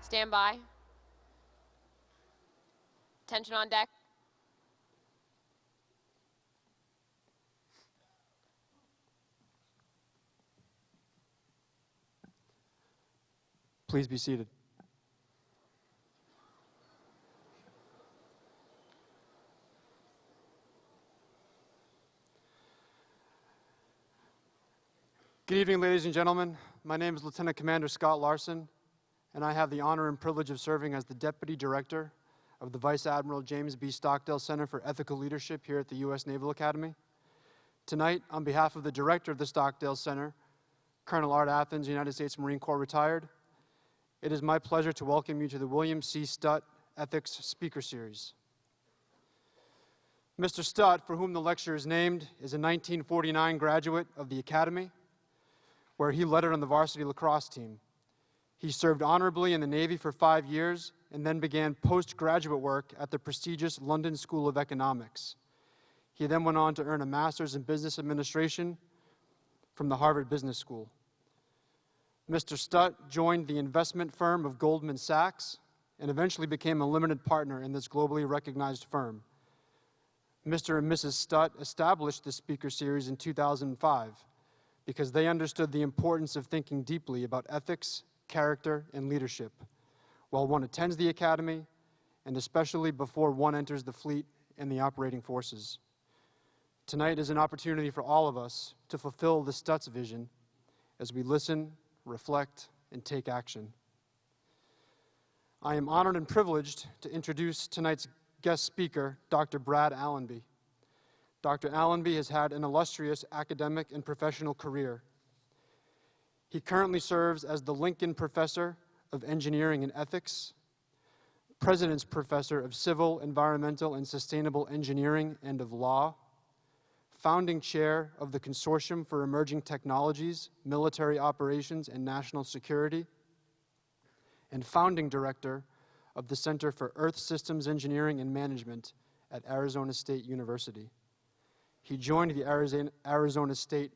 Stand by. Attention on deck. Please be seated. Good evening, ladies and gentlemen. My name is Lieutenant Commander Scott Larson, and I have the honor and privilege of serving as the Deputy Director of the Vice Admiral James B. Stockdale Center for Ethical Leadership here at the U.S. Naval Academy. Tonight, on behalf of the Director of the Stockdale Center, Colonel Art Athens, United States Marine Corps retired, it is my pleasure to welcome you to the William C. Stutt Ethics Speaker Series. Mr. Stutt, for whom the lecture is named, is a 1949 graduate of the Academy, where he led it on the varsity lacrosse team. He served honorably in the Navy for 5 years and then began postgraduate work at the prestigious London School of Economics. He then went on to earn a master's in business administration from the Harvard Business School. Mr. Stutt joined the investment firm of Goldman Sachs and eventually became a limited partner in this globally recognized firm. Mr. and Mrs. Stutt established the speaker series in 2005 because they understood the importance of thinking deeply about ethics, character, and leadership while one attends the academy and especially before one enters the fleet and the operating forces. Tonight is an opportunity for all of us to fulfill the Stutt's vision as we listen, reflect, and take action. I am honored and privileged to introduce tonight's guest speaker, Dr. Brad Allenby. Dr. Allenby has had an illustrious academic and professional career. He currently serves as the Lincoln Professor of Engineering and Ethics, President's Professor of Civil, Environmental, and Sustainable Engineering and of Law, Founding Chair of the Consortium for Emerging Technologies, Military Operations, and National Security, and Founding Director of the Center for Earth Systems Engineering and Management at Arizona State University. He joined the Arizona State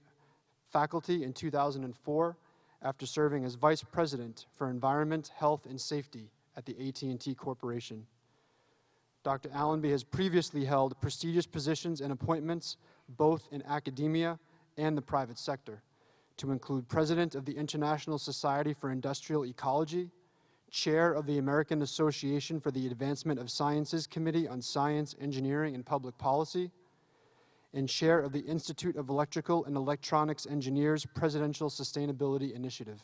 faculty in 2004 after serving as Vice President for Environment, Health, and Safety at the AT&T Corporation. Dr. Allenby has previously held prestigious positions and appointments both in academia and the private sector, to include President of the International Society for Industrial Ecology, Chair of the American Association for the Advancement of Sciences Committee on Science, Engineering, and Public Policy, and Chair of the Institute of Electrical and Electronics Engineers Presidential Sustainability Initiative.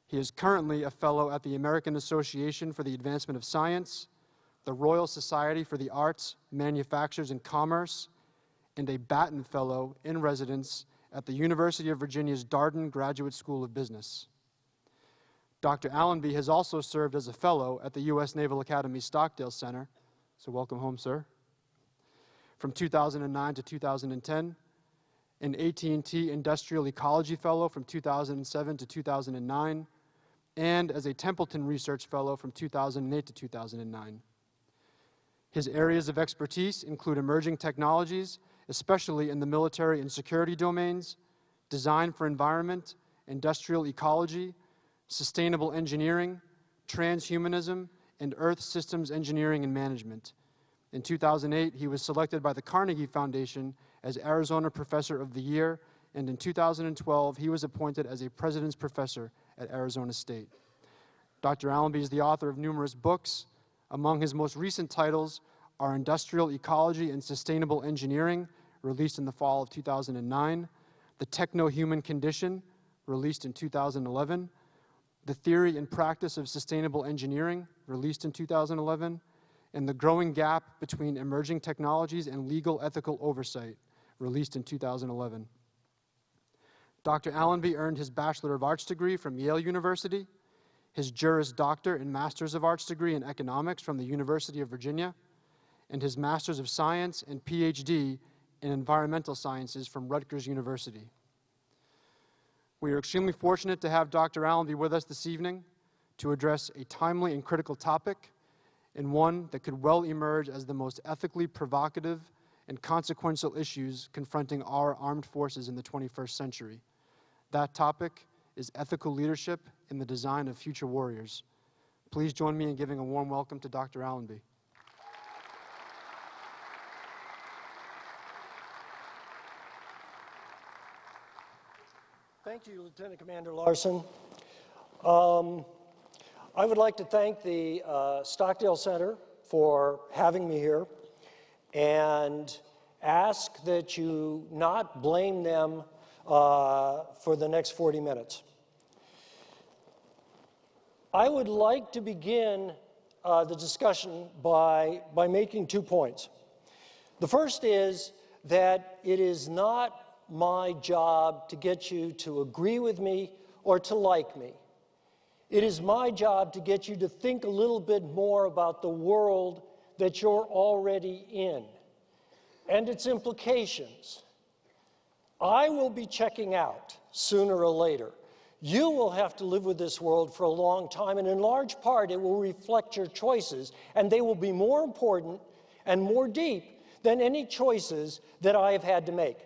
He is currently a Fellow at the American Association for the Advancement of Science, the Royal Society for the Arts, Manufactures, and Commerce, and a Batten Fellow in residence at the University of Virginia's Darden Graduate School of Business. Dr. Allenby has also served as a Fellow at the U.S. Naval Academy Stockdale Center, so welcome home, sir, from 2009 to 2010, an AT&T Industrial Ecology Fellow from 2007 to 2009, and as a Templeton Research Fellow from 2008 to 2009. His areas of expertise include emerging technologies, especially in the military and security domains, design for environment, industrial ecology, sustainable engineering, transhumanism, and earth systems engineering and management. In 2008, he was selected by the Carnegie Foundation as Arizona Professor of the Year, and in 2012, he was appointed as a President's Professor at Arizona State. Dr. Allenby is the author of numerous books. Among his most recent titles are Industrial Ecology and Sustainable Engineering, released in the fall of 2009, The Techno-Human Condition, released in 2011, The Theory and Practice of Sustainable Engineering, released in 2011, and The Growing Gap Between Emerging Technologies and Legal Ethical Oversight, released in 2011. Dr. Allenby earned his Bachelor of Arts degree from Yale University, his Juris Doctor and Masters of Arts degree in Economics from the University of Virginia, and his Masters of Science and PhD in Environmental Sciences from Rutgers University. We are extremely fortunate to have Dr. Allenby with us this evening to address a timely and critical topic, and one that could well emerge as the most ethically provocative and consequential issues confronting our armed forces in the 21st century. That topic is ethical leadership in the design of future warriors. Please join me in giving a warm welcome to Dr. Allenby. Thank you, Lieutenant Commander Larson. I would like to thank the Stockdale Center for having me here and ask that you not blame them for the next 40 minutes. I would like to begin the discussion by making 2 points. The first is that it is not my job to get you to agree with me or to like me. It is my job to get you to think a little bit more about the world that you're already in and its implications. I will be checking out sooner or later. You will have to live with this world for a long time, and in large part it will reflect your choices, and they will be more important and more deep than any choices that I have had to make.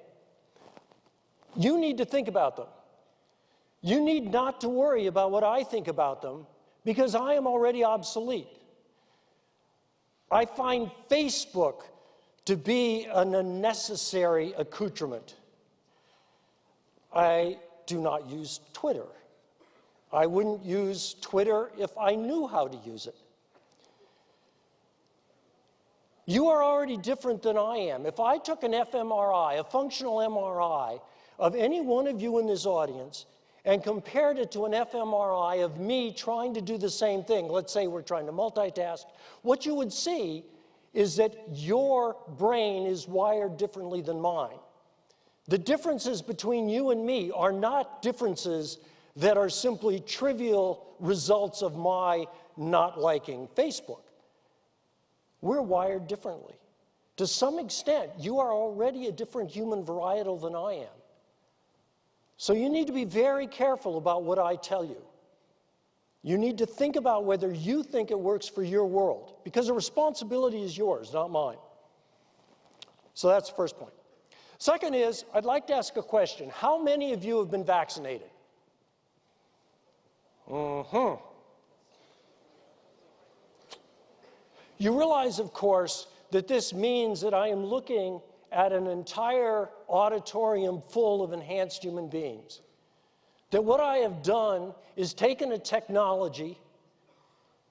You need to think about them. You need not to worry about what I think about them, because I am already obsolete. I find Facebook to be an unnecessary accoutrement. I do not use Twitter. I wouldn't use Twitter if I knew how to use it. You are already different than I am. If I took an fMRI, a functional MRI, of any one of you in this audience and compared it to an fMRI of me trying to do the same thing, let's say we're trying to multitask, what you would see is that your brain is wired differently than mine. The differences between you and me are not differences that are simply trivial results of my not liking Facebook. We're wired differently. To some extent, you are already a different human varietal than I am. So you need to be very careful about what I tell you. You need to think about whether you think it works for your world, because the responsibility is yours, not mine. So that's the first point. Second is, I'd like to ask a question. How many of you have been vaccinated? You realize, of course, that this means that I am looking at an entire auditorium full of enhanced human beings. That what I have done is taken a technology,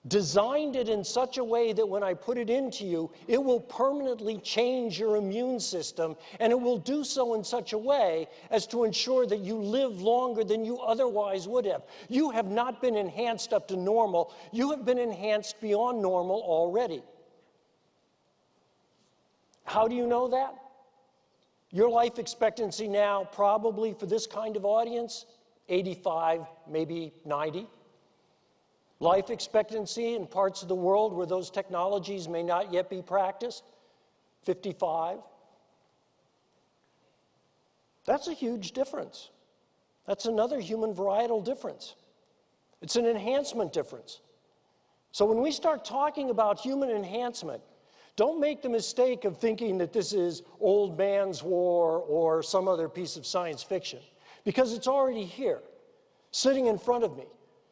designed it in such a way that when I put it into you, it will permanently change your immune system, and it will do so in such a way as to ensure that you live longer than you otherwise would have. You have not been enhanced up to normal. You have been enhanced beyond normal already. How do you know that? Your life expectancy now, probably for this kind of audience, 85, maybe 90. Life expectancy in parts of the world where those technologies may not yet be practiced, 55. That's a huge difference. That's another human varietal difference. It's an enhancement difference. So when we start talking about human enhancement, don't make the mistake of thinking that this is old man's war or some other piece of science fiction, because it's already here, sitting in front of me.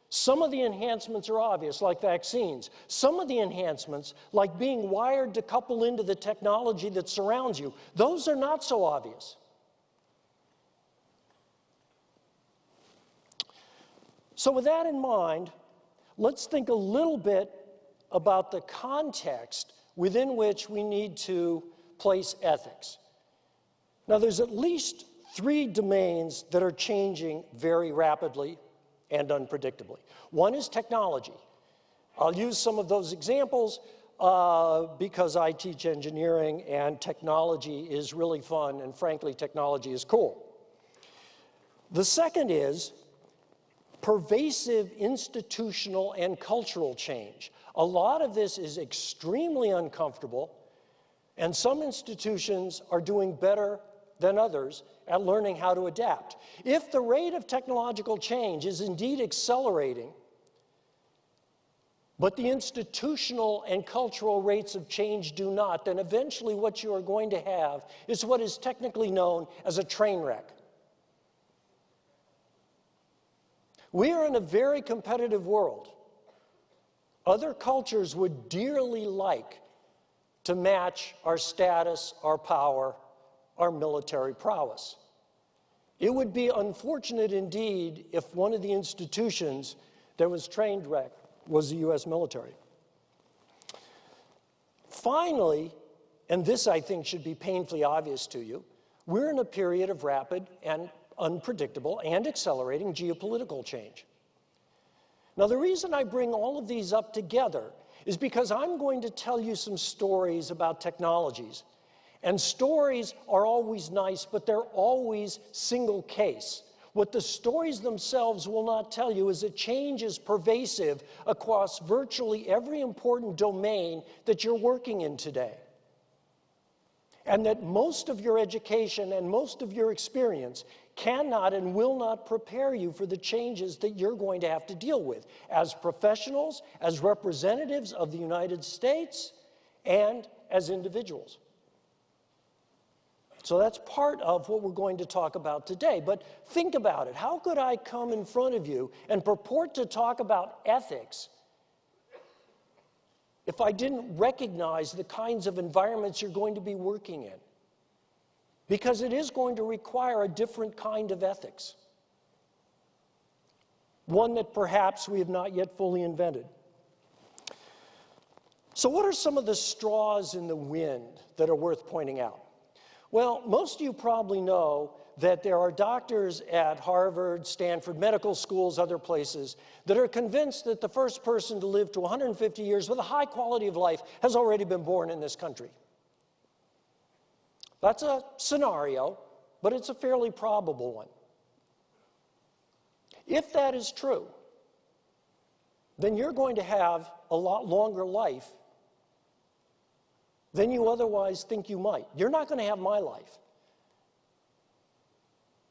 Some of the enhancements are obvious, like vaccines. Some of the enhancements, like being wired to couple into the technology that surrounds you, those are not so obvious. So with that in mind, let's think a little bit about the context within which we need to place ethics. Now, there's at least 3 domains that are changing very rapidly and unpredictably. One is technology. I'll use some of those examples because I teach engineering, and technology is really fun, and frankly, technology is cool. The second is pervasive institutional and cultural change. A lot of this is extremely uncomfortable, and some institutions are doing better than others at learning how to adapt. If the rate of technological change is indeed accelerating, but the institutional and cultural rates of change do not, then eventually what you are going to have is what is technically known as a train wreck. We are in a very competitive world. Other cultures would dearly like to match our status, our power, our military prowess. It would be unfortunate indeed if one of the institutions that was trained wreck was the U.S. military. Finally, and this I think should be painfully obvious to you, we're in a period of rapid and unpredictable and accelerating geopolitical change. Now, the reason I bring all of these up together is because I'm going to tell you some stories about technologies. And stories are always nice, but they're always single case. What the stories themselves will not tell you is that change is pervasive across virtually every important domain that you're working in today. And that most of your education and most of your experience cannot and will not prepare you for the changes that you're going to have to deal with as professionals, as representatives of the United States, and as individuals. So that's part of what we're going to talk about today. But think about it. How could I come in front of you and purport to talk about ethics if I didn't recognize the kinds of environments you're going to be working in? Because it is going to require a different kind of ethics, one that perhaps we have not yet fully invented. So what are some of the straws in the wind that are worth pointing out? Well, most of you probably know that there are doctors at Harvard, Stanford, medical schools, other places that are convinced that the first person to live to 150 years with a high quality of life has already been born in this country. That's a scenario, but it's a fairly probable one. If that is true, then you're going to have a lot longer life than you otherwise think you might. You're not going to have my life.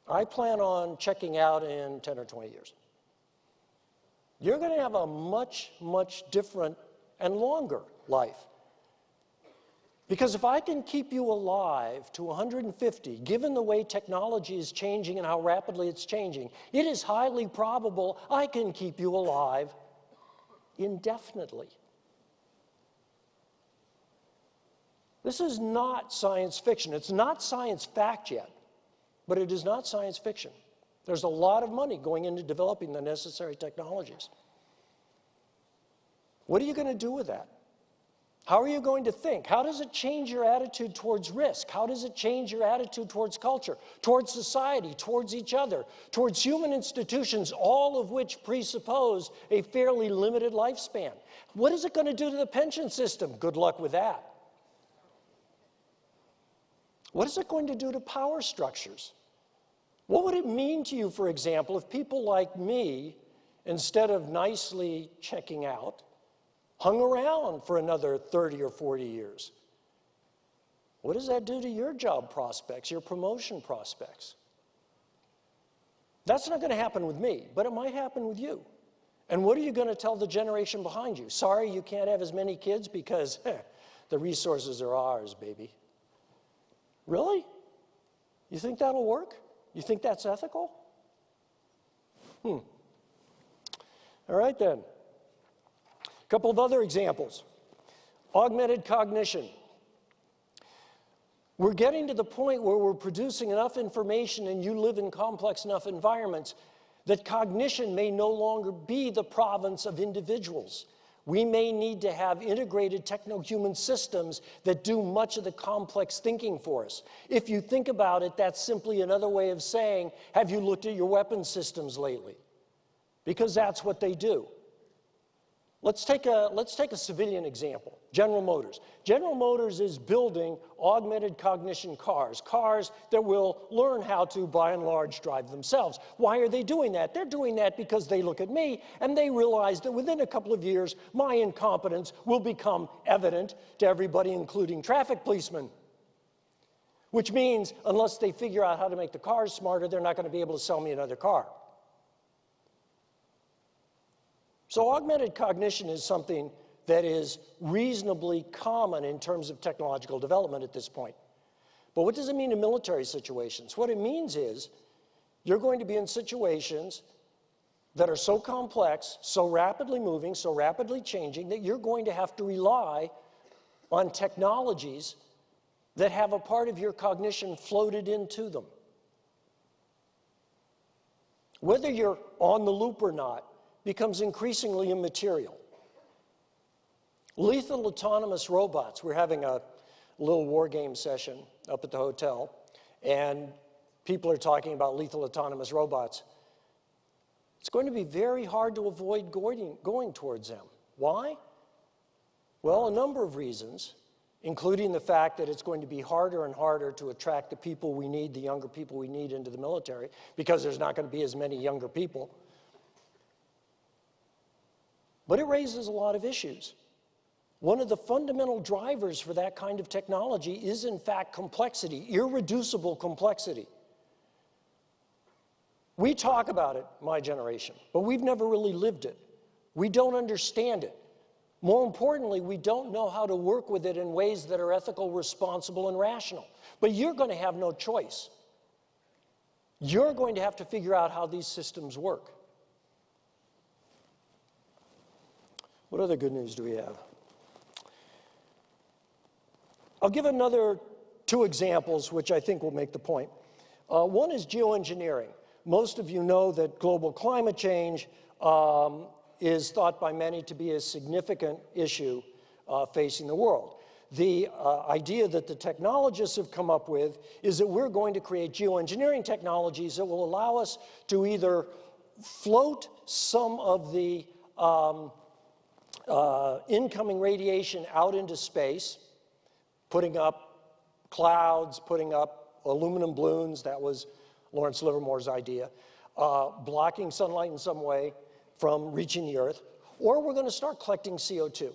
I plan on checking out in 10 or 20 years. You're going to have a much, much different and longer life. Because if I can keep you alive to 150, given the way technology is changing and how rapidly it's changing, it is highly probable I can keep you alive indefinitely. This is not science fiction. It's not science fact yet, but it is not science fiction. There's a lot of money going into developing the necessary technologies. What are you going to do with that? How are you going to think? How does it change your attitude towards risk? How does it change your attitude towards culture, towards society, towards each other, towards human institutions, all of which presuppose a fairly limited lifespan? What is it going to do to the pension system? Good luck with that. What is it going to do to power structures? What would it mean to you, for example, if people like me, instead of nicely checking out, hung around for another 30 or 40 years? What does that do to your job prospects, your promotion prospects? That's not going to happen with me, but it might happen with you. And what are you going to tell the generation behind you? Sorry, you can't have as many kids because the resources are ours, baby. Really? You think that'll work? You think that's ethical? All right then. A couple of other examples. Augmented cognition. We're getting to the point where we're producing enough information and you live in complex enough environments that cognition may no longer be the province of individuals. We may need to have integrated techno-human systems that do much of the complex thinking for us. If you think about it, that's simply another way of saying, have you looked at your weapon systems lately? Because that's what they do. Let's take a civilian example, General Motors. General Motors is building augmented cognition cars that will learn how to, by and large, drive themselves. Why are they doing that? They're doing that because they look at me and they realize that within a couple of years, my incompetence will become evident to everybody, including traffic policemen. Which means, unless they figure out how to make the cars smarter, they're not going to be able to sell me another car. So augmented cognition is something that is reasonably common in terms of technological development at this point. But what does it mean in military situations? What it means is you're going to be in situations that are so complex, so rapidly moving, so rapidly changing, that you're going to have to rely on technologies that have a part of your cognition floated into them. Whether you're on the loop or not becomes increasingly immaterial. Lethal autonomous robots. We're having a little war game session up at the hotel, and people are talking about lethal autonomous robots. It's going to be very hard to avoid going towards them. Why? Well, a number of reasons, including the fact that it's going to be harder and harder to attract the people we need, the younger people we need into the military, because there's not going to be as many younger people. But it raises a lot of issues. One of the fundamental drivers for that kind of technology is, in fact, complexity, irreducible complexity. We talk about it, my generation, but we've never really lived it. We don't understand it. More importantly, we don't know how to work with it in ways that are ethical, responsible, and rational. But you're going to have no choice. You're going to have to figure out how these systems work. What other good news do we have? I'll give another two examples which I think will make the point. One is geoengineering. Most of you know that global climate change is thought by many to be a significant issue facing the world. The idea that the technologists have come up with is that we're going to create geoengineering technologies that will allow us to either float some of the incoming radiation out into space, putting up clouds, putting up aluminum balloons. That was Lawrence Livermore's idea, blocking sunlight in some way from reaching the Earth, or we're going to start collecting CO2.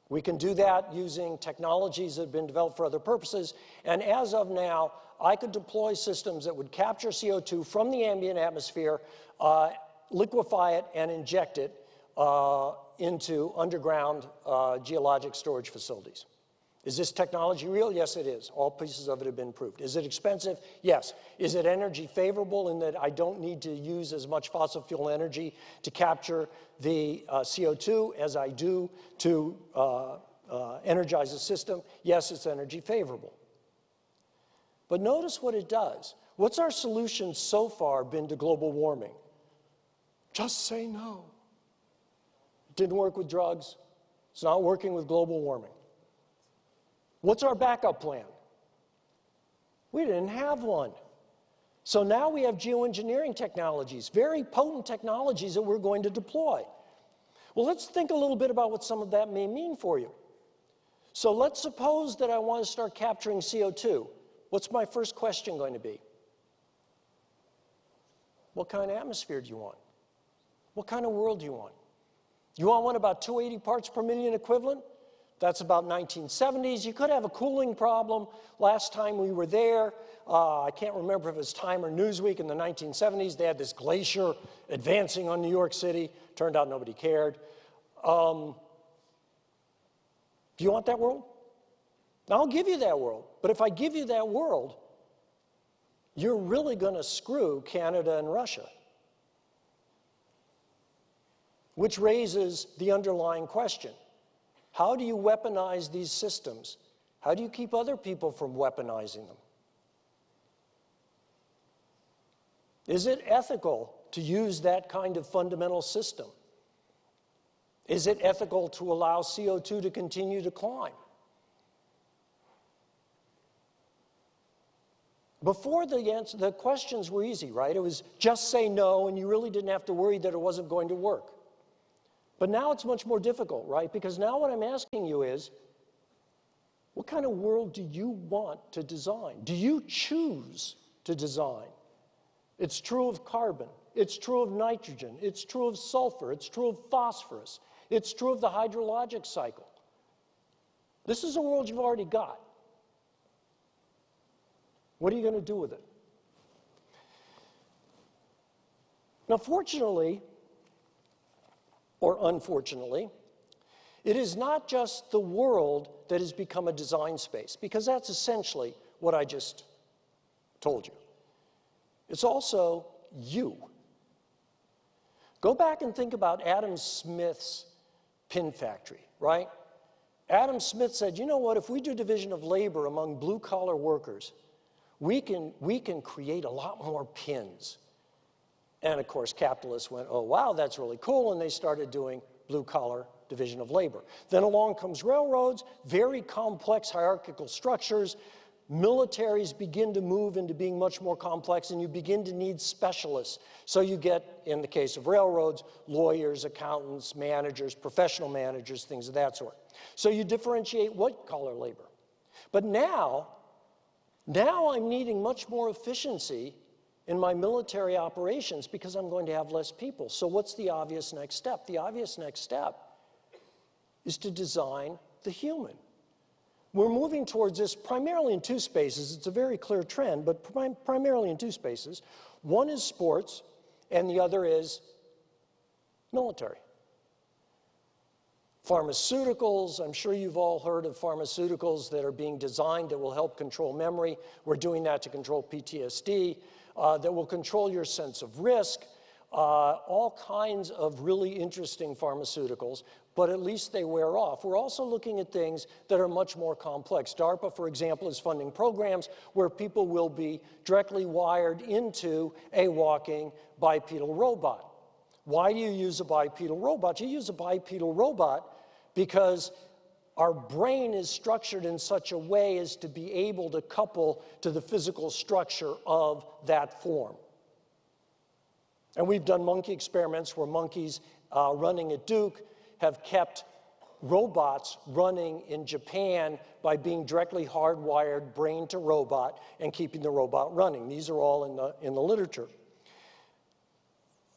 We can do that using technologies that have been developed for other purposes, and as of now, I could deploy systems that would capture CO2 from the ambient atmosphere, liquefy it, and inject it into underground geologic storage facilities. Is this technology real? Yes, it is. All pieces of it have been proved. Is it expensive? Yes. Is it energy favorable in that I don't need to use as much fossil fuel energy to capture the CO2 as I do to energize the system? Yes, it's energy favorable. But notice what it does. What's our solution so far been to global warming? Just say no. It didn't work with drugs. It's not working with global warming. What's our backup plan? We didn't have one. So now we have geoengineering technologies, very potent technologies that we're going to deploy. Well, let's think a little bit about what some of that may mean for you. So let's suppose that I want to start capturing CO2. What's my first question going to be? What kind of atmosphere do you want? What kind of world do you want? You want one about 280 parts per million equivalent? That's about 1970s. You could have a cooling problem. Last time we were there, I can't remember if it was Time or Newsweek in the 1970s, they had this glacier advancing on New York City. Turned out nobody cared. Do you want that world? I'll give you that world. But if I give you that world, you're really going to screw Canada and Russia. Which raises the underlying question. How do you weaponize these systems? How do you keep other people from weaponizing them? Is it ethical to use that kind of fundamental system? Is it ethical to allow CO2 to continue to climb? Before the questions were easy, right? It was just say no, and you really didn't have to worry that it wasn't going to work. But now it's much more difficult, right? Because now what I'm asking you is, what kind of world do you want to design? Do you choose to design? It's true of carbon. It's true of nitrogen. It's true of sulfur. It's true of phosphorus. It's true of the hydrologic cycle. This is a world you've already got. What are you going to do with it? Now, fortunately, or unfortunately, it is not just the world that has become a design space, because that's essentially what I just told you. It's also you. Go back and think about Adam Smith's pin factory, right? Adam Smith said, you know what, if we do division of labor among blue-collar workers, we can create a lot more pins. And of course, capitalists went, oh, wow, that's really cool, and they started doing blue-collar division of labor. Then along comes railroads, very complex hierarchical structures. Militaries begin to move into being much more complex, and you begin to need specialists. So you get, in the case of railroads, lawyers, accountants, managers, professional managers, things of that sort. So you differentiate white-collar labor. But now I'm needing much more efficiency in my military operations because I'm going to have less people. So what's the obvious next step? The obvious next step is to design the human. We're moving towards this primarily in two spaces. It's a very clear trend, but primarily in two spaces. One is sports, and the other is military. Pharmaceuticals, I'm sure you've all heard of pharmaceuticals that are being designed that will help control memory. We're doing that to control PTSD, that will control your sense of risk, all kinds of really interesting pharmaceuticals, but at least they wear off. We're also looking at things that are much more complex. DARPA, for example, is funding programs where people will be directly wired into a walking bipedal robot. Why do you use a bipedal robot? You use a bipedal robot because our brain is structured in such a way as to be able to couple to the physical structure of that form. And we've done monkey experiments where monkeys running at Duke have kept robots running in Japan by being directly hardwired brain to robot and keeping the robot running. These are all in the literature.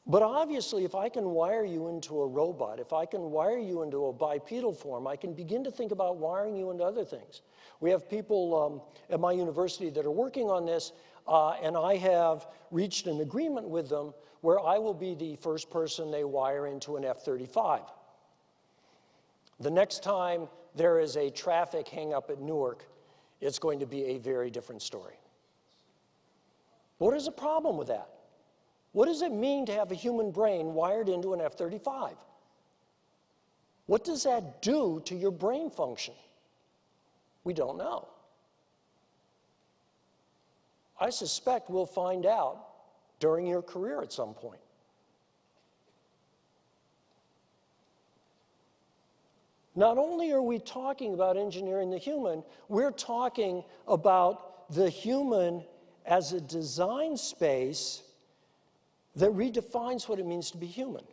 But obviously, if I can wire you into a robot, if I can wire you into a bipedal form, I can begin to think about wiring you into other things. We have people at my university that are working on this, and I have reached an agreement with them where I will be the first person they wire into an F-35. The next time there is a traffic hang-up at Newark, it's going to be a very different story. What is the problem with that? What does it mean to have a human brain wired into an F-35? What does that do to your brain function? We don't know. I suspect we'll find out during your career at some point. Not only are we talking about engineering the human, we're talking about the human as a design space that redefines what it means to be human.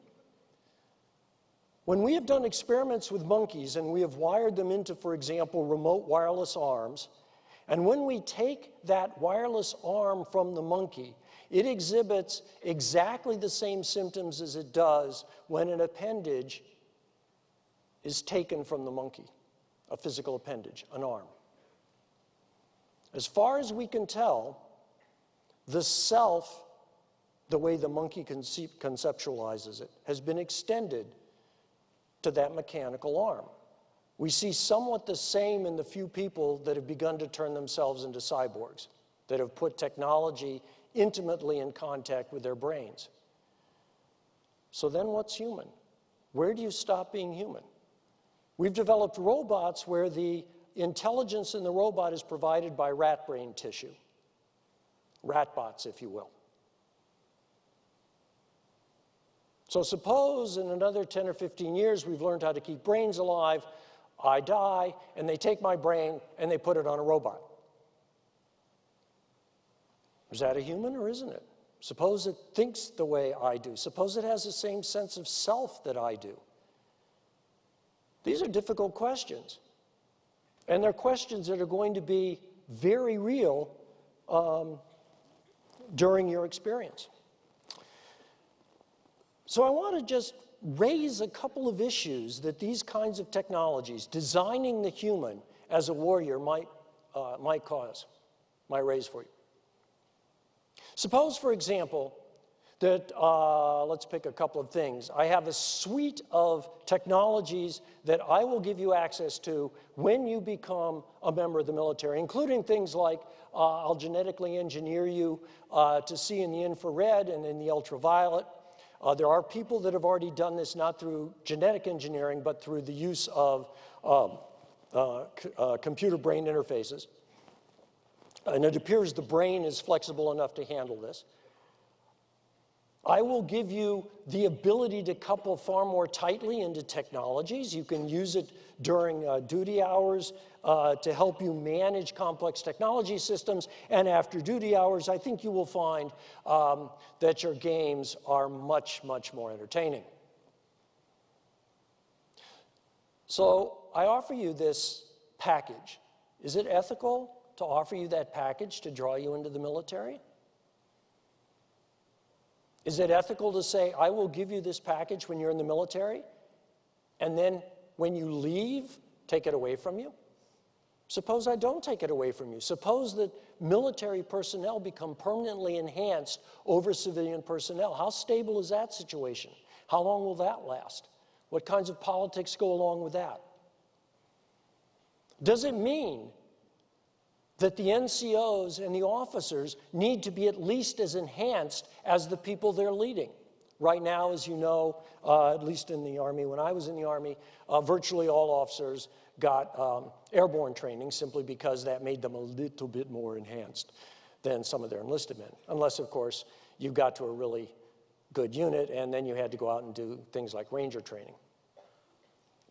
When we have done experiments with monkeys and we have wired them into, for example, remote wireless arms, and when we take that wireless arm from the monkey, it exhibits exactly the same symptoms as it does when an appendage is taken from the monkey, a physical appendage, an arm. As far as we can tell, the self, the way the monkey conceptualizes it, has been extended to that mechanical arm. We see somewhat the same in the few people that have begun to turn themselves into cyborgs, that have put technology intimately in contact with their brains. So then what's human? Where do you stop being human? We've developed robots where the intelligence in the robot is provided by rat brain tissue. Ratbots, if you will. So suppose in another 10 or 15 years we've learned how to keep brains alive, I die, and they take my brain and they put it on a robot. Is that a human or isn't it? Suppose it thinks the way I do. Suppose it has the same sense of self that I do. These are difficult questions. And they're questions that are going to be very real during your experience. So I want to just raise a couple of issues that these kinds of technologies, designing the human as a warrior, might raise for you. Suppose, for example, that, let's pick a couple of things. I have a suite of technologies that I will give you access to when you become a member of the military, including things like I'll genetically engineer you to see in the infrared and in the ultraviolet. There are people that have already done this, not through genetic engineering, but through the use of computer-brain interfaces. And it appears the brain is flexible enough to handle this. I will give you the ability to couple far more tightly into technologies. You can use it during duty hours to help you manage complex technology systems. And after duty hours, I think you will find that your games are much, much more entertaining. So I offer you this package. Is it ethical to offer you that package to draw you into the military? Is it ethical to say, I will give you this package when you're in the military, and then when you leave, take it away from you? Suppose I don't take it away from you. Suppose that military personnel become permanently enhanced over civilian personnel. How stable is that situation? How long will that last? What kinds of politics go along with that? Does it mean that the NCOs and the officers need to be at least as enhanced as the people they're leading? Right now, as you know, at least in the Army, when I was in the Army, virtually all officers got airborne training simply because that made them a little bit more enhanced than some of their enlisted men. Unless, of course, you got to a really good unit and then you had to go out and do things like Ranger training.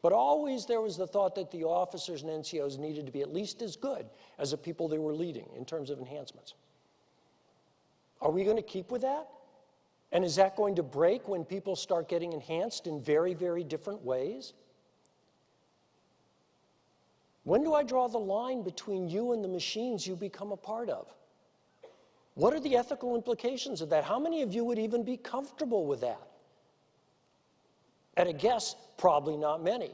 But always there was the thought that the officers and NCOs needed to be at least as good as the people they were leading in terms of enhancements. Are we going to keep with that? And is that going to break when people start getting enhanced in very, very different ways? When do I draw the line between you and the machines you become a part of? What are the ethical implications of that? How many of you would even be comfortable with that? At a guess, probably not many.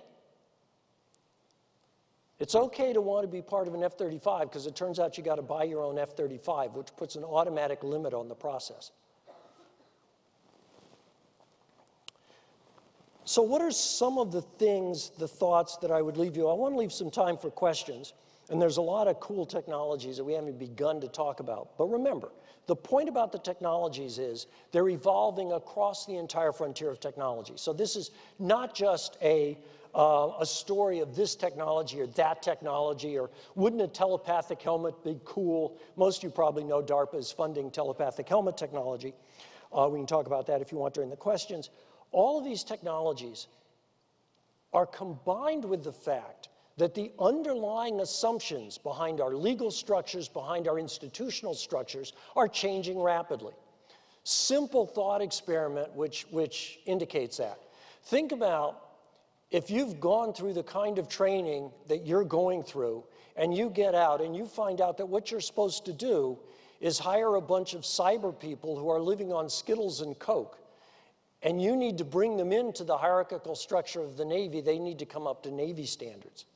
It's okay to want to be part of an F-35 because it turns out you got to buy your own F-35, which puts an automatic limit on the process. So what are some of the things, the thoughts that I would leave you? I want to leave some time for questions. And there's a lot of cool technologies that we haven't begun to talk about. But remember, the point about the technologies is they're evolving across the entire frontier of technology. So this is not just a story of this technology or that technology, or wouldn't a telepathic helmet be cool? Most of you probably know DARPA is funding telepathic helmet technology. We can talk about that if you want during the questions. All of these technologies are combined with the fact that the underlying assumptions behind our legal structures, behind our institutional structures, are changing rapidly. Simple thought experiment which indicates that. Think about if you've gone through the kind of training that you're going through, and you get out and you find out that what you're supposed to do is hire a bunch of cyber people who are living on Skittles and Coke, and you need to bring them into the hierarchical structure of the Navy. They need to come up to Navy standards.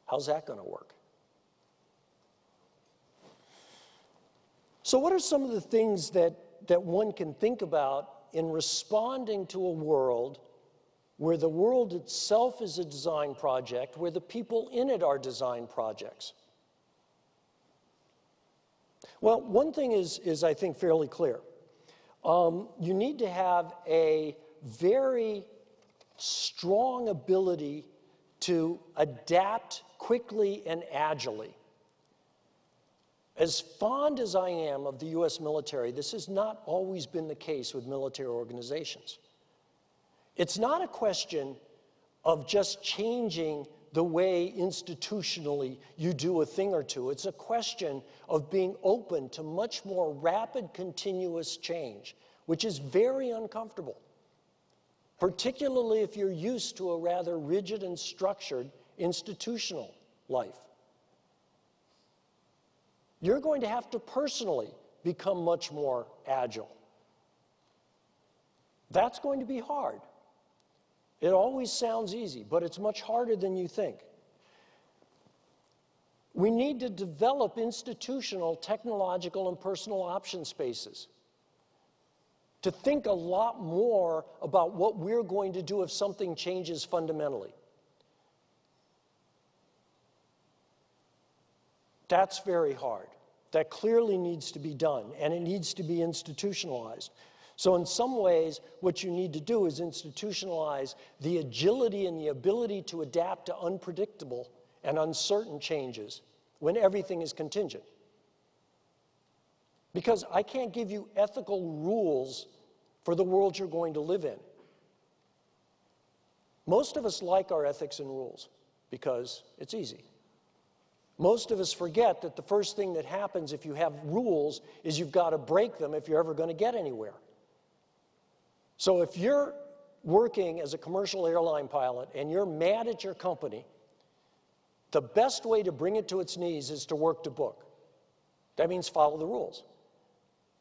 How's that going to work? So what are some of the things that one can think about in responding to a world where the world itself is a design project, where the people in it are design projects? Well, one thing is I think, fairly clear. You need to have a very strong ability to adapt quickly and agilely. As fond as I am of the U.S. military, this has not always been the case with military organizations. It's not a question of just changing the way institutionally you do a thing or two. It's a question of being open to much more rapid, continuous change, which is very uncomfortable, particularly if you're used to a rather rigid and structured institutional life. You're going to have to personally become much more agile. That's going to be hard. It always sounds easy, but it's much harder than you think. We need to develop institutional, technological, and personal option spaces to think a lot more about what we're going to do if something changes fundamentally. That's very hard. That clearly needs to be done, and it needs to be institutionalized. So in some ways, what you need to do is institutionalize the agility and the ability to adapt to unpredictable and uncertain changes when everything is contingent. Because I can't give you ethical rules for the world you're going to live in. Most of us like our ethics and rules because it's easy. Most of us forget that the first thing that happens if you have rules is you've got to break them if you're ever going to get anywhere. So if you're working as a commercial airline pilot and you're mad at your company, the best way to bring it to its knees is to work to book. That means follow the rules.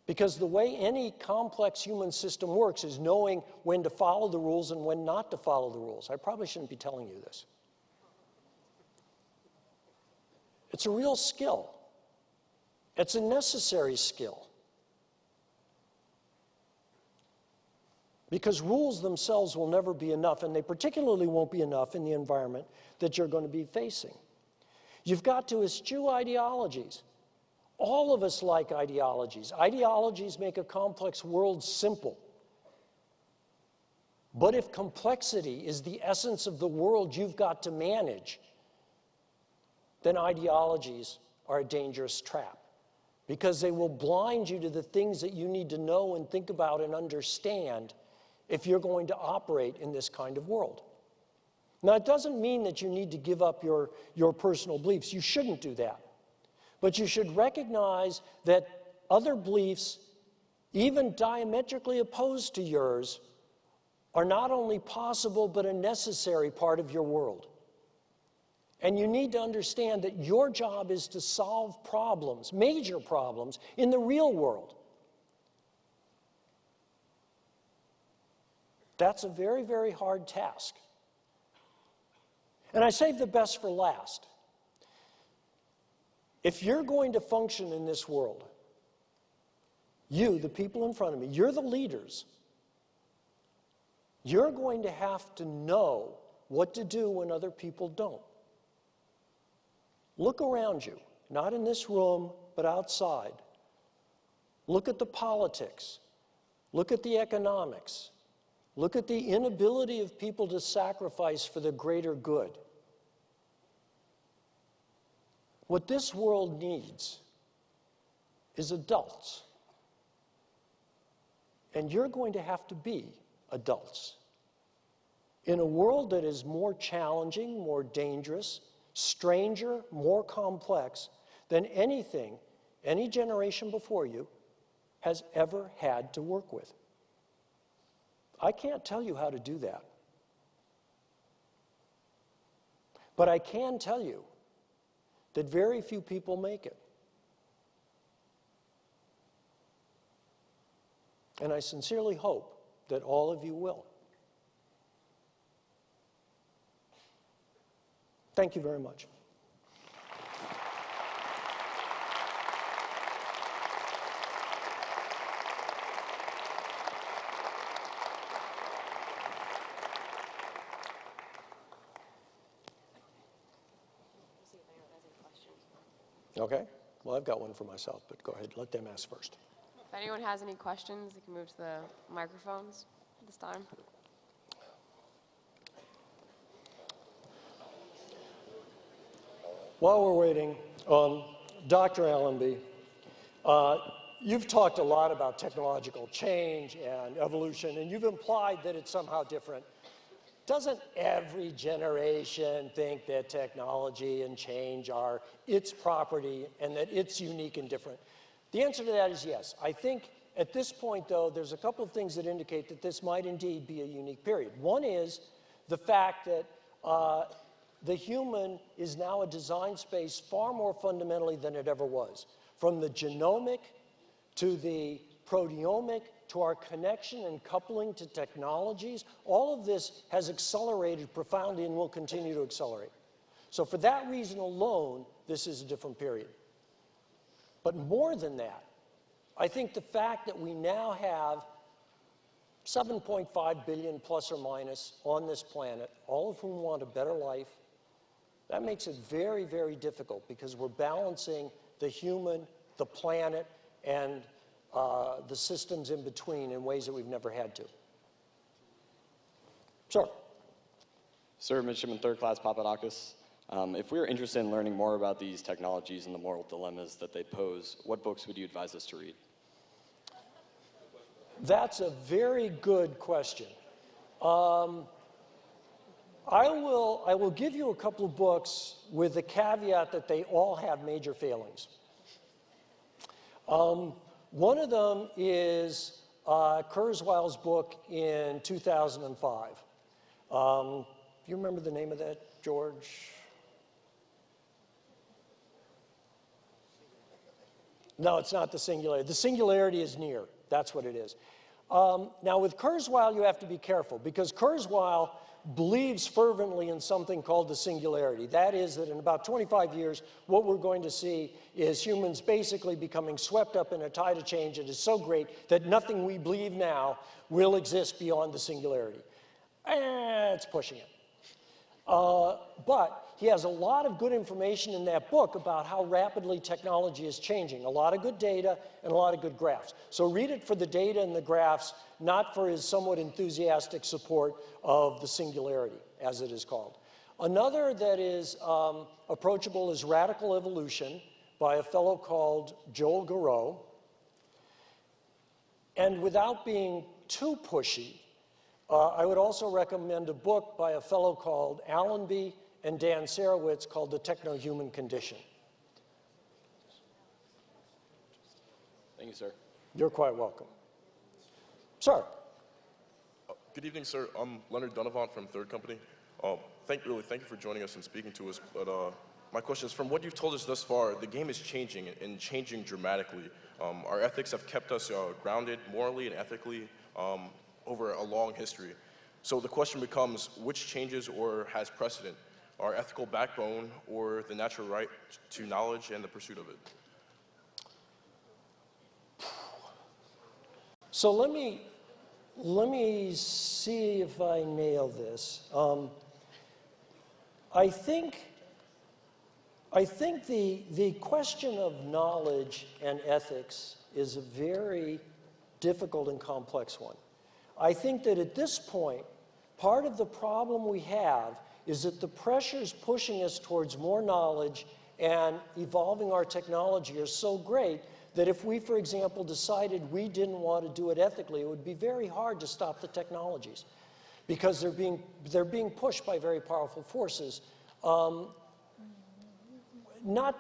Because the way any complex human system works is knowing when to follow the rules and when not to follow the rules. I probably shouldn't be telling you this. It's a real skill. It's a necessary skill. Because rules themselves will never be enough, and they particularly won't be enough in the environment that you're going to be facing. You've got to eschew ideologies. All of us like ideologies. Ideologies make a complex world simple. But if complexity is the essence of the world you've got to manage, then ideologies are a dangerous trap, because they will blind you to the things that you need to know and think about and understand if you're going to operate in this kind of world. Now, it doesn't mean that you need to give up your personal beliefs. You shouldn't do that. But you should recognize that other beliefs, even diametrically opposed to yours, are not only possible but a necessary part of your world. And you need to understand that your job is to solve problems, major problems, in the real world. That's a very, very hard task. And I save the best for last. If you're going to function in this world, you, the people in front of me, you're the leaders. You're going to have to know what to do when other people don't. Look around you, not in this room, but outside. Look at the politics. Look at the economics. Look at the inability of people to sacrifice for the greater good. What this world needs is adults. And you're going to have to be adults. In a world that is more challenging, more dangerous, stranger, more complex than anything any generation before you has ever had to work with. I can't tell you how to do that. But I can tell you that very few people make it. And I sincerely hope that all of you will. Thank you very much. Okay. Well, I've got one for myself, but go ahead. Let them ask first. If anyone has any questions, they can move to the microphones at this time. While we're waiting, Dr. Allenby, you've talked a lot about technological change and evolution, and you've implied that it's somehow different. Doesn't every generation think that technology and change are its property and that it's unique and different? The answer to that is yes. I think at this point, though, there's a couple of things that indicate that this might indeed be a unique period. One is the fact that the human is now a design space far more fundamentally than it ever was. From the genomic to the proteomic to our connection and coupling to technologies, all of this has accelerated profoundly and will continue to accelerate. So for that reason alone, this is a different period. But more than that, I think the fact that we now have 7.5 billion plus or minus on this planet, all of whom want a better life, that makes it very, very difficult because we're balancing the human, the planet, and the systems in between in ways that we've never had to. Sure. Sir, Midshipman Third Class Papadakis, if we are interested in learning more about these technologies and the moral dilemmas that they pose, what books would you advise us to read? That's a very good question. I will give you a couple of books with the caveat that they all have major failings. One of them is Kurzweil's book in 2005. Do you remember the name of that, George? No, it's not the singularity. The singularity is near. That's what it is. Now, with Kurzweil, you have to be careful because Kurzweil believes fervently in something called the singularity. That is that in about 25 years, what we're going to see is humans basically becoming swept up in a tide of change that is so great that nothing we believe now will exist beyond the singularity. It's pushing it. But he has a lot of good information in that book about how rapidly technology is changing. A lot of good data and a lot of good graphs. So read it for the data and the graphs, not for his somewhat enthusiastic support of the singularity, as it is called. Another that is approachable is Radical Evolution by a fellow called Joel Garreau. And without being too pushy, I would also recommend a book by a fellow called Allenby and Dan Sarowitz called The Techno-Human Condition. Thank you, sir. You're quite welcome. Sir. Good evening, sir. I'm Leonard Donovan from Third Company. Thank you for joining us and speaking to us. But my question is, from what you've told us thus far, the game is changing and changing dramatically. Our ethics have kept us grounded morally and ethically over a long history. So the question becomes, which changes or has precedent? Our ethical backbone or the natural right to knowledge and the pursuit of it? So let me see if I nail this. I think the question of knowledge and ethics is a very difficult and complex one. I think that at this point, part of the problem we have is that the pressures pushing us towards more knowledge and evolving our technology are so great that if we, for example, decided we didn't want to do it ethically, it would be very hard to stop the technologies because they're being pushed by very powerful forces, not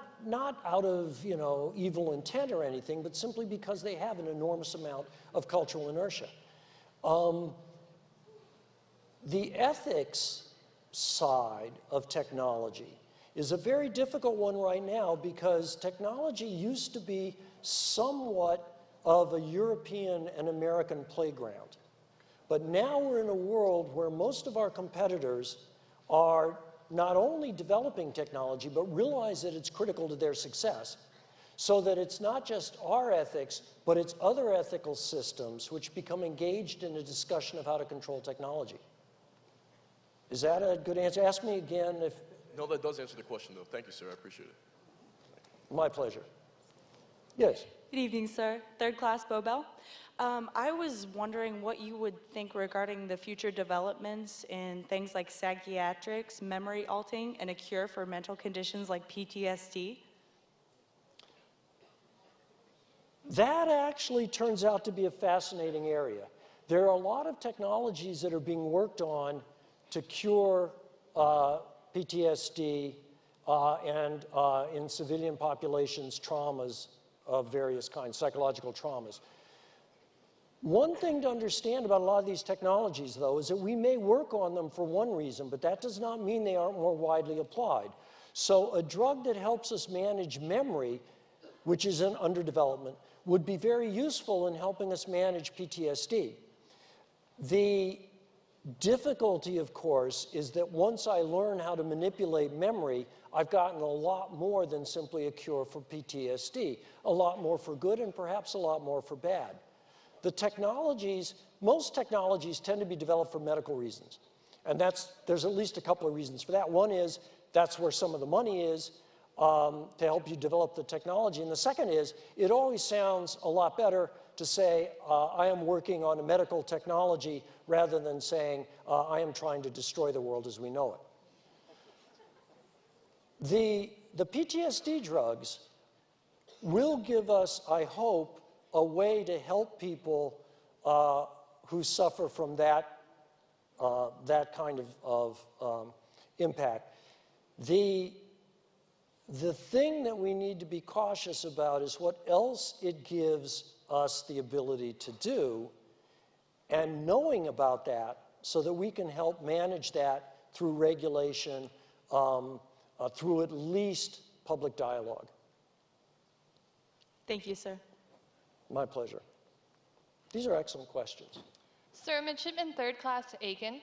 out of evil intent or anything, but simply because they have an enormous amount of cultural inertia. The ethics side of technology is a very difficult one right now because technology used to be somewhat of a European and American playground. But now we're in a world where most of our competitors are not only developing technology, but realize that it's critical to their success, so that it's not just our ethics, but it's other ethical systems which become engaged in a discussion of how to control technology. Is that a good answer? Ask me again if... No, that does answer the question, though. Thank you, sir. I appreciate it. My pleasure. Yes? Good evening, sir. Third class Bobel. I was wondering what you would think regarding the future developments in things like psychiatrics, memory altering, and a cure for mental conditions like PTSD. That actually turns out to be a fascinating area. There are a lot of technologies that are being worked on to cure PTSD and in civilian populations, traumas of various kinds, psychological traumas. One thing to understand about a lot of these technologies, though, is that we may work on them for one reason, but that does not mean they aren't more widely applied. So a drug that helps us manage memory, which is under development, would be very useful in helping us manage PTSD. The difficulty, of course, is that once I learn how to manipulate memory, I've gotten a lot more than simply a cure for PTSD, a lot more for good and perhaps a lot more for bad. The technologies, most technologies tend to be developed for medical reasons. And there's at least a couple of reasons for that. One is that's where some of the money is. to help you develop the technology. And the second is, it always sounds a lot better to say, I am working on a medical technology rather than saying, I am trying to destroy the world as we know it. The PTSD drugs will give us, I hope, a way to help people who suffer from that kind of impact. The thing that we need to be cautious about is what else it gives us the ability to do, and knowing about that so that we can help manage that through regulation, through at least public dialogue. Thank you, sir. My pleasure. These are excellent questions. Sir, Midshipman Third Class Aiken.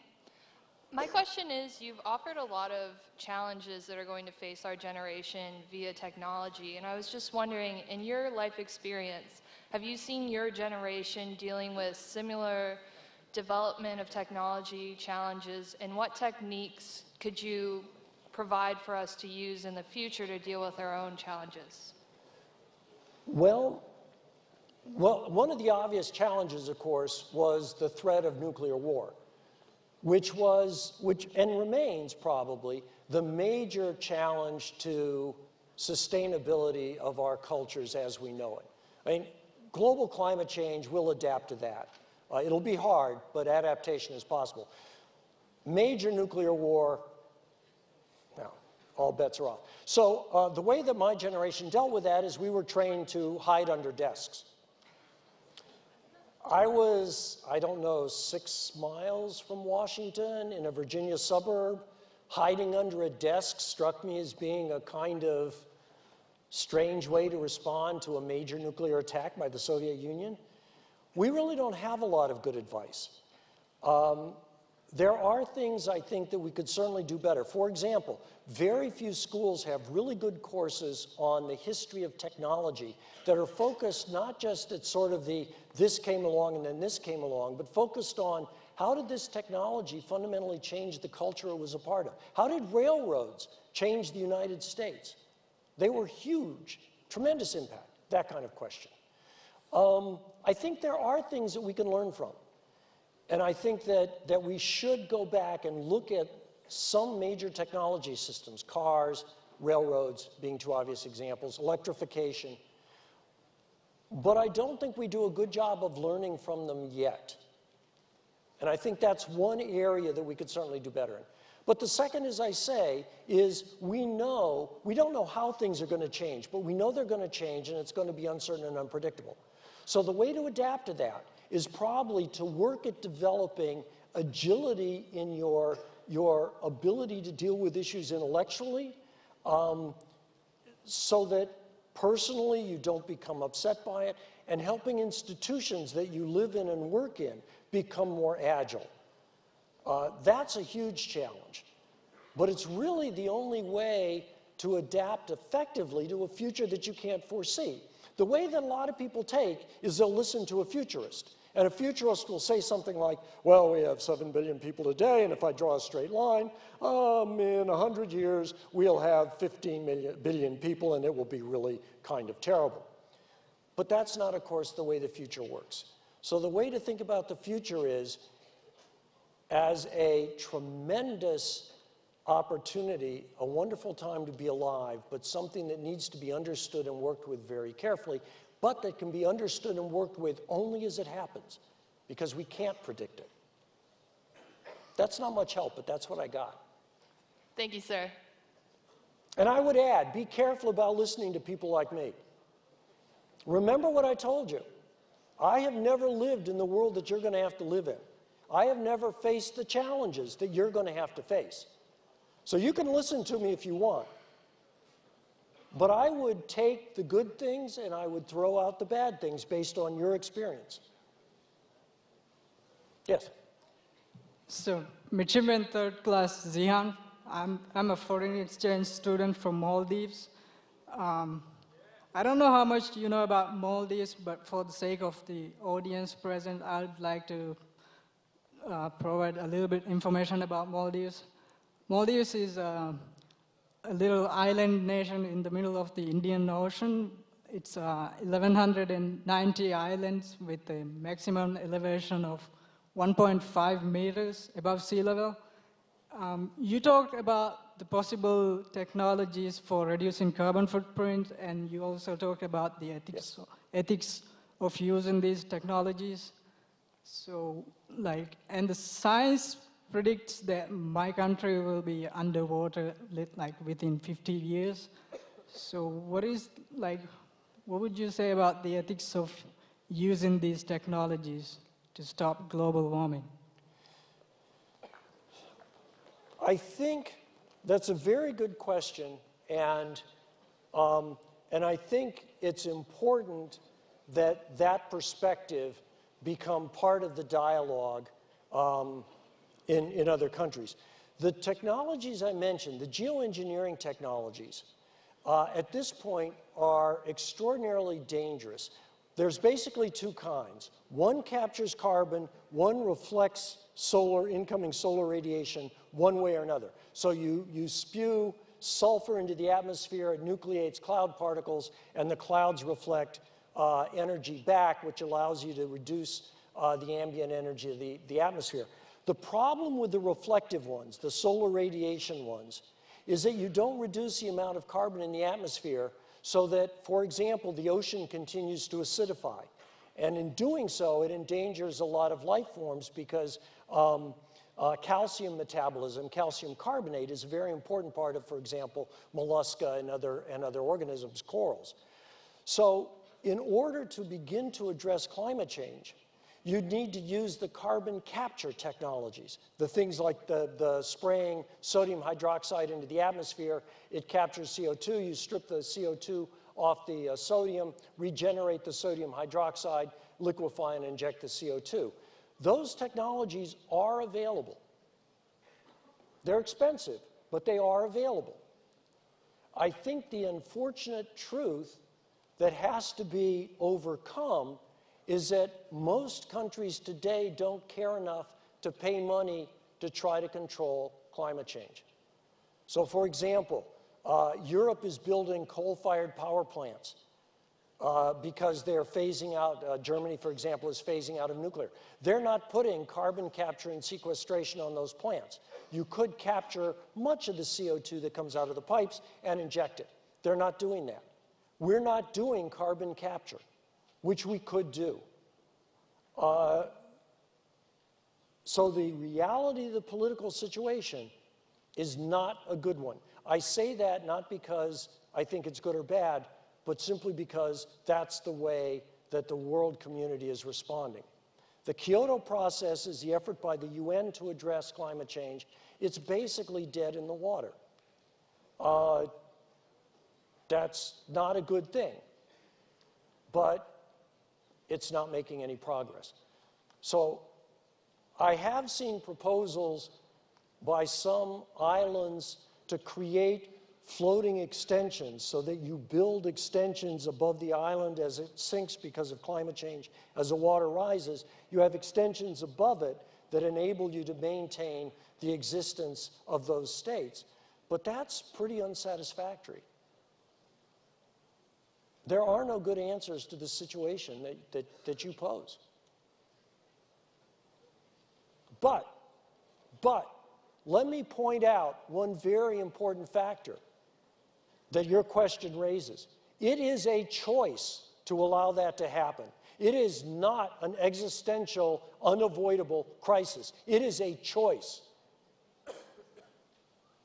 My question is, you've offered a lot of challenges that are going to face our generation via technology, and I was just wondering, in your life experience, have you seen your generation dealing with similar development of technology challenges, and what techniques could you provide for us to use in the future to deal with our own challenges? Well, one of the obvious challenges, of course, was the threat of nuclear war, which and remains probably the major challenge to sustainability of our cultures as we know it. I mean, global climate change will adapt to that. It'll be hard, but adaptation is possible. Major nuclear war, no, all bets are off. So the way that my generation dealt with that is we were trained to hide under desks. I was, I don't know, 6 miles from Washington in a Virginia suburb. Hiding under a desk struck me as being a kind of strange way to respond to a major nuclear attack by the Soviet Union. We really don't have a lot of good advice. There are things I think that we could certainly do better. For example, very few schools have really good courses on the history of technology that are focused not just at sort of the this came along and then this came along, but focused on how did this technology fundamentally change the culture it was a part of? How did railroads change the United States? They were huge, tremendous impact, that kind of question. I think there are things that we can learn from. And I think that we should go back and look at some major technology systems, cars, railroads being 2 obvious examples, electrification. But I don't think we do a good job of learning from them yet. And I think that's one area that we could certainly do better in. But the second, as I say, is we don't know how things are going to change, but we know they're going to change and it's going to be uncertain and unpredictable. So the way to adapt to that is probably to work at developing agility in your ability to deal with issues intellectually, so that personally you don't become upset by it, and helping institutions that you live in and work in become more agile. That's a huge challenge, but it's really the only way to adapt effectively to a future that you can't foresee. The way that a lot of people take is they'll listen to a futurist. And a futurist will say something like, well, we have 7 billion people today, and if I draw a straight line, in 100 years, we'll have 15 billion people, and it will be really kind of terrible. But that's not, of course, the way the future works. So the way to think about the future is as a tremendous opportunity, a wonderful time to be alive, but something that needs to be understood and worked with very carefully, but that can be understood and worked with only as it happens, because we can't predict it. That's not much help, but that's what I got. Thank you, sir. And I would add, be careful about listening to people like me. Remember what I told you. I have never lived in the world that you're going to have to live in. I have never faced the challenges that you're going to have to face. So you can listen to me if you want. But I would take the good things and I would throw out the bad things based on your experience. Yes? So, Midshipman Third Class Zihan, I'm a foreign exchange student from Maldives. I don't know how much you know about Maldives, but for the sake of the audience present, I'd like to provide a little bit information about Maldives. Maldives is a little island nation in the middle of the Indian Ocean. It's 1,190 islands with a maximum elevation of 1.5 meters above sea level. You talked about the possible technologies for reducing carbon footprint, and you also talked about the ethics of using these technologies. So, and the science predicts that my country will be underwater within 50 years. So what would you say about the ethics of using these technologies to stop global warming? I think that's a very good question, and I think it's important that that perspective become part of the dialogue in other countries. The technologies I mentioned, the geoengineering technologies, at this point are extraordinarily dangerous. There's basically two kinds. One captures carbon, one reflects incoming solar radiation one way or another. So you spew sulfur into the atmosphere, it nucleates cloud particles, and the clouds reflect energy back, which allows you to reduce the ambient energy of the atmosphere. The problem with the reflective ones, the solar radiation ones, is that you don't reduce the amount of carbon in the atmosphere so that, for example, the ocean continues to acidify. And in doing so, it endangers a lot of life forms because calcium metabolism, calcium carbonate, is a very important part of, for example, mollusca and other organisms, corals. So in order to begin to address climate change, you need to use the carbon capture technologies, the things like the spraying sodium hydroxide into the atmosphere. It captures CO2. You strip the CO2 off the sodium, regenerate the sodium hydroxide, liquefy and inject the CO2. Those technologies are available. They're expensive, but they are available. I think the unfortunate truth that has to be overcome is that most countries today don't care enough to pay money to try to control climate change. So, for example, Europe is building coal-fired power plants because they're phasing out, Germany, for example, is phasing out of nuclear. They're not putting carbon capture and sequestration on those plants. You could capture much of the CO2 that comes out of the pipes and inject it. They're not doing that. We're not doing carbon capture, which we could do. So the reality of the political situation is not a good one. I say that not because I think it's good or bad, but simply because that's the way that the world community is responding. The Kyoto process is the effort by the UN to address climate change. It's basically dead in the water. That's not a good thing, but it's not making any progress. So I have seen proposals by some islands to create floating extensions so that you build extensions above the island as it sinks because of climate change. As the water rises, you have extensions above it that enable you to maintain the existence of those states. But that's pretty unsatisfactory. There are no good answers to the situation that you pose. But let me point out one very important factor that your question raises. It is a choice to allow that to happen. It is not an existential, unavoidable crisis. It is a choice.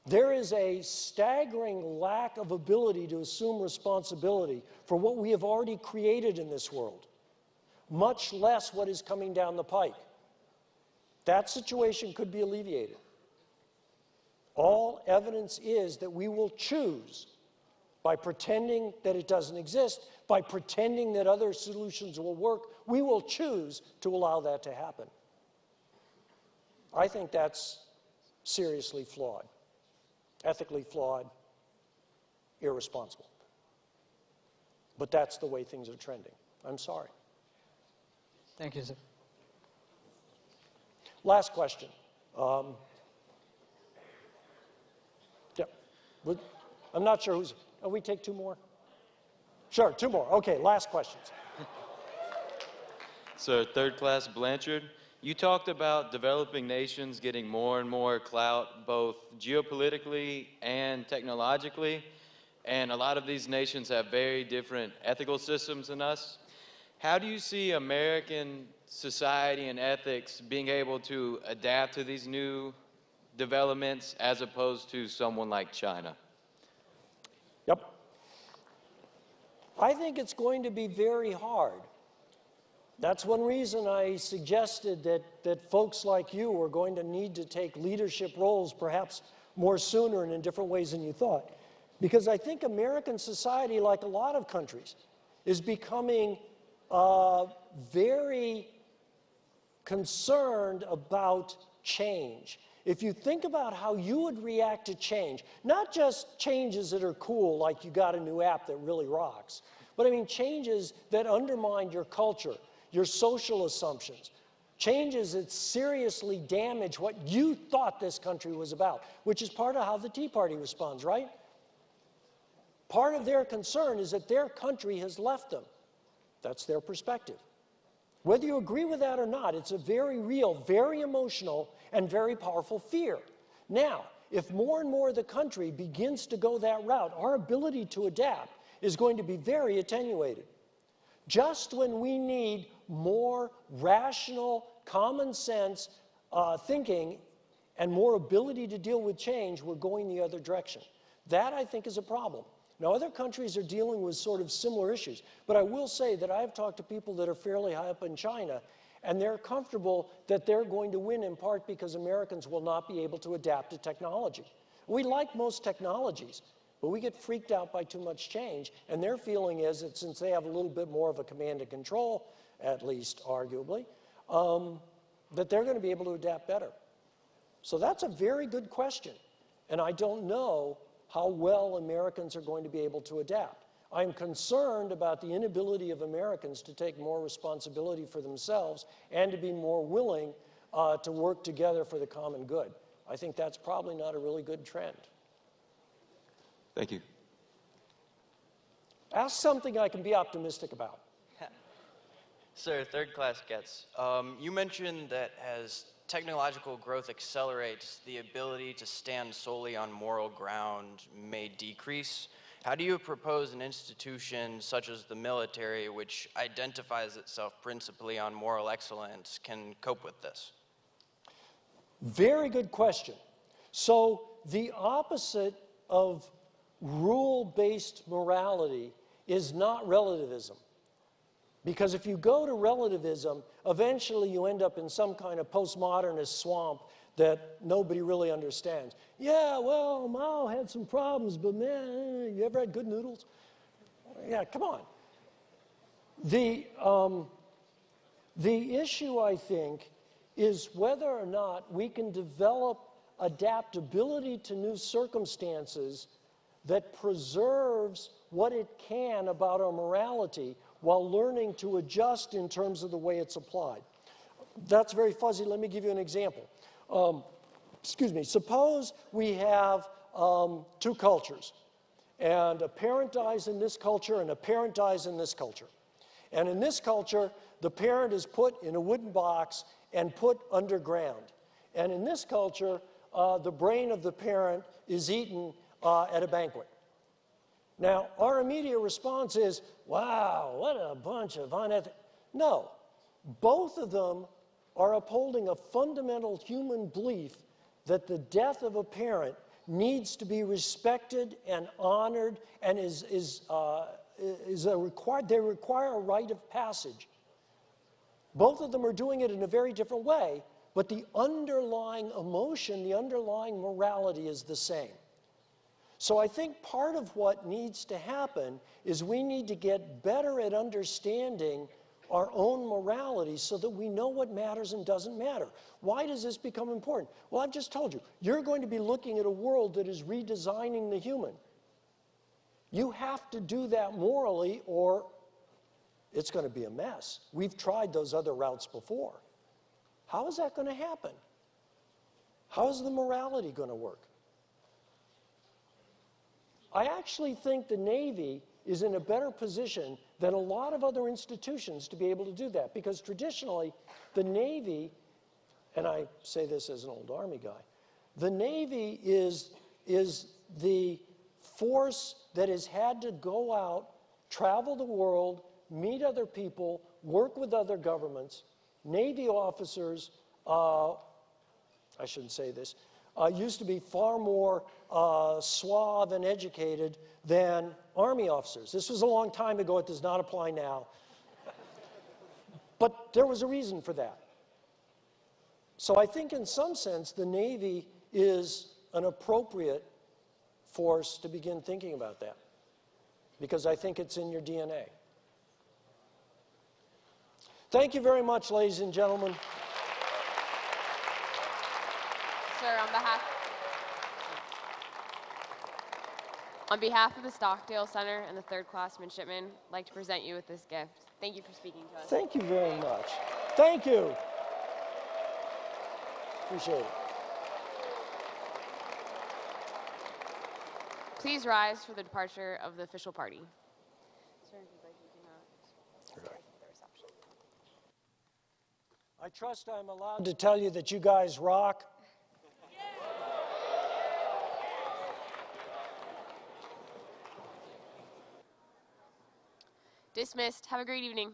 There is a staggering lack of ability to assume responsibility for what we have already created in this world, much less what is coming down the pike. That situation could be alleviated. All evidence is that we will choose, by pretending that it doesn't exist, by pretending that other solutions will work, we will choose to allow that to happen. I think that's seriously flawed, ethically flawed, irresponsible. But that's the way things are trending. I'm sorry. Thank you, sir. Last question. Yeah. I'm not sure who's, oh, we take two more? Sure, two more. Okay, last questions. So, third class Blanchard, you talked about developing nations getting more and more clout, both geopolitically and technologically. And a lot of these nations have very different ethical systems than us. How do you see American society and ethics being able to adapt to these new developments as opposed to someone like China? Yep. I think it's going to be very hard. That's one reason I suggested that folks like you are going to need to take leadership roles perhaps more sooner and in different ways than you thought. Because I think American society, like a lot of countries, is becoming very concerned about change. If you think about how you would react to change, not just changes that are cool, like you got a new app that really rocks, but I mean changes that undermine your culture, your social assumptions, changes that seriously damage what you thought this country was about, which is part of how the Tea Party responds, right? Part of their concern is that their country has left them. That's their perspective. Whether you agree with that or not, it's a very real, very emotional, and very powerful fear. Now, if more and more of the country begins to go that route, our ability to adapt is going to be very attenuated. Just when we need more rational, common sense thinking and more ability to deal with change, we're going the other direction. That, I think, is a problem. Now, other countries are dealing with sort of similar issues, but I will say that I've talked to people that are fairly high up in China, and they're comfortable that they're going to win in part because Americans will not be able to adapt to technology. We like most technologies, but we get freaked out by too much change, and their feeling is that since they have a little bit more of a command and control, at least arguably, that they're going to be able to adapt better. So that's a very good question, and I don't know how well Americans are going to be able to adapt. I'm concerned about the inability of Americans to take more responsibility for themselves and to be more willing to work together for the common good. I think that's probably not a really good trend. Thank you. Ask something I can be optimistic about. Sir, third class gets. You mentioned that as technological growth accelerates, the ability to stand solely on moral ground may decrease. How do you propose an institution such as the military, which identifies itself principally on moral excellence, can cope with this? Very good question. So the opposite of rule-based morality is not relativism. Because if you go to relativism, eventually you end up in some kind of postmodernist swamp that nobody really understands. Yeah, well, Mao had some problems, but man, you ever had good noodles? Yeah, come on. The issue, I think, is whether or not we can develop adaptability to new circumstances that preserves what it can about our morality while learning to adjust in terms of the way it's applied. That's very fuzzy. Let me give you an example. Excuse me. Suppose we have two cultures, and a parent dies in this culture and a parent dies in this culture. And in this culture, the parent is put in a wooden box and put underground. And in this culture, the brain of the parent is eaten at a banquet. Now, our immediate response is, wow, what a bunch of unethical. No, both of them are upholding a fundamental human belief that the death of a parent needs to be respected and honored and they require a rite of passage. Both of them are doing it in a very different way, but the underlying emotion, the underlying morality is the same. So I think part of what needs to happen is we need to get better at understanding our own morality so that we know what matters and doesn't matter. Why does this become important? Well, I've just told you, you're going to be looking at a world that is redesigning the human. You have to do that morally or it's going to be a mess. We've tried those other routes before. How is that going to happen? How is the morality going to work? I actually think the Navy is in a better position than a lot of other institutions to be able to do that, because traditionally the Navy, and I say this as an old Army guy, the Navy is the force that has had to go out, travel the world, meet other people, work with other governments. Navy officers, I shouldn't say this, used to be far more suave and educated than Army officers. This was a long time ago. It does not apply now. But there was a reason for that. So I think in some sense the Navy is an appropriate force to begin thinking about that, because I think it's in your DNA. Thank you very much, ladies and gentlemen. Sir, on behalf of the Stockdale Center and the third class midshipmen, I'd like to present you with this gift. Thank you for speaking to us. Thank you very much. Thank you. Appreciate it. Please rise for the departure of the official party. Sir, if you'd like, you can stay at the reception. I trust I'm allowed to tell you that you guys rock. Dismissed. Have a great evening.